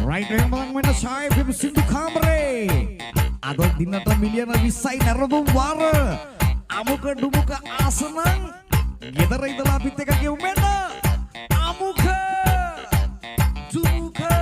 Right hand malang main saya Bim Sindu Kamre. Adol dinata miliana visai narobum wara. Amuka dumuka asenang. Kita rida lapi teka kiumena. Amuka dumuka.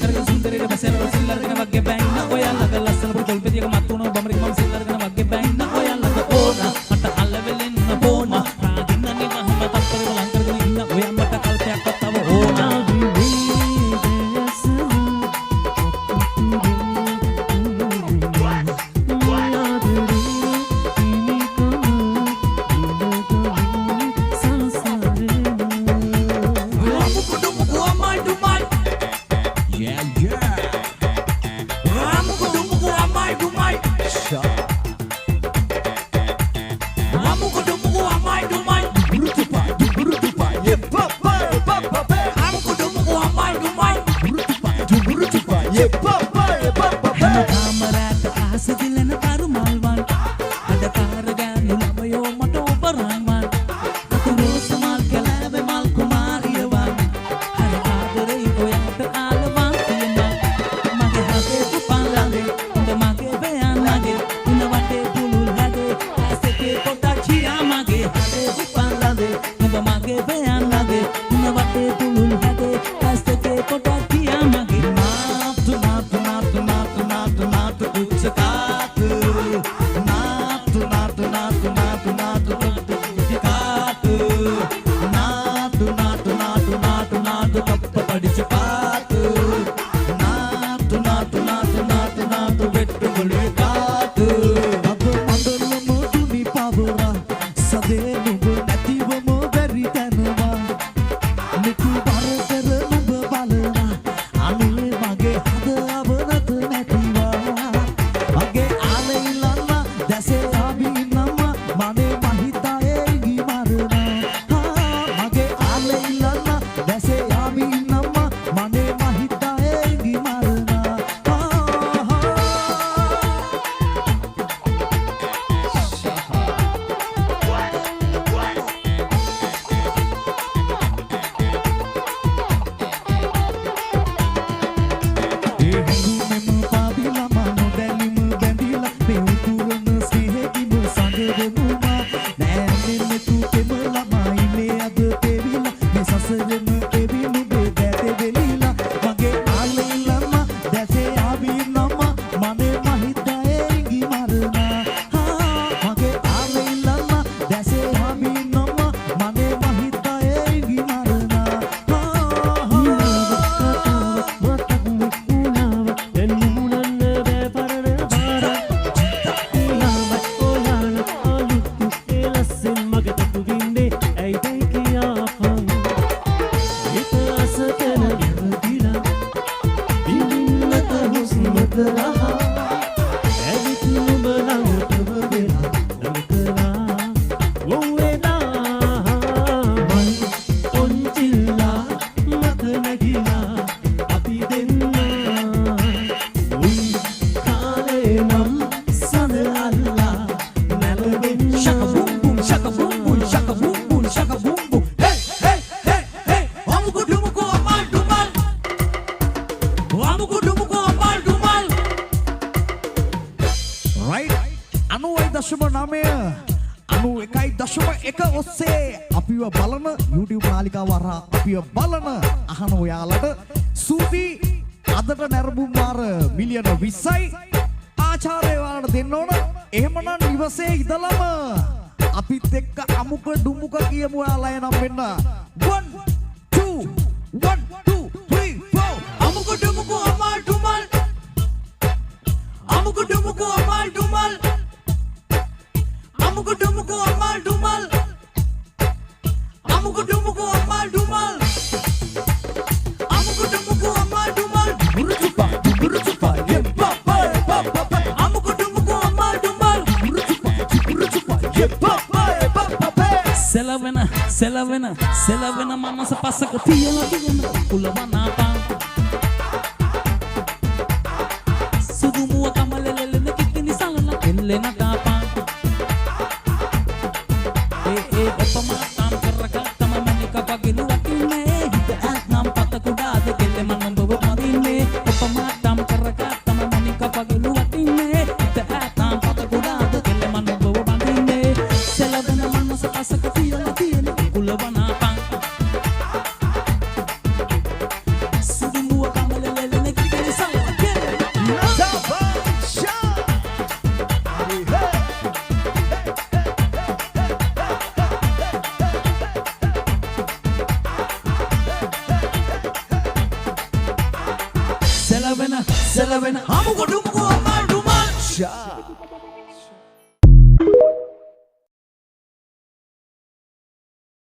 Bagi කාමරයට ආස දිලන කරුමල්වන් අද කාරගෑනු ළමයෝ මට ඔබරන්වන් අතුරෝ සමල් කැලෑවේ මල් කුමාරියවන් හරි ආදරේ ඔයාට ආලවන් තියෙනවා මගේ හදේ පුපන් ළඟේ උඹ මගේ බයන් ළඟේ උන වටේ පුළුල් හැදේ ඇසකේ පොටක් චියා මගේ හදේ පුපන් ළඟේ උඹ මගේ බයන් ළඟේ උන වටේ පුළුල් හැදේ ඇසකේ පොටක් චියා මගේ ඔස්සේ අපිව බලන YouTube නාලිකාව හරහා අපිව බලන අහන ඔයාලට සූපි අදට නැරඹුම් වාර මිලියන 20යි ආචාර්ය ඔයාලට දෙන්න ඕන. එහෙමනම් ඉවසේ ඉඳලම අපිත් එක්ක අමුක ඩුමුක කියමු ඔයාලා එනම් වෙන්න. 1 2 1 2 3 4 අමුක ඩුමුක Amal ඩුමල් අමුක ඩුමුක Amal ඩුමල් අමුක ඩුමුක Amal ඩුමල් Amuku dumuku amal dumal Amuku dumuku amal dumal Burucupa Yepapa Amuku dumuku amal dumal Burucupa Yepapa Selavena mama sepasa ketiala Kulavana pa Sugumu akamalele nekitini salala Elena tapa Selavena, amuku dumuku amal dumal.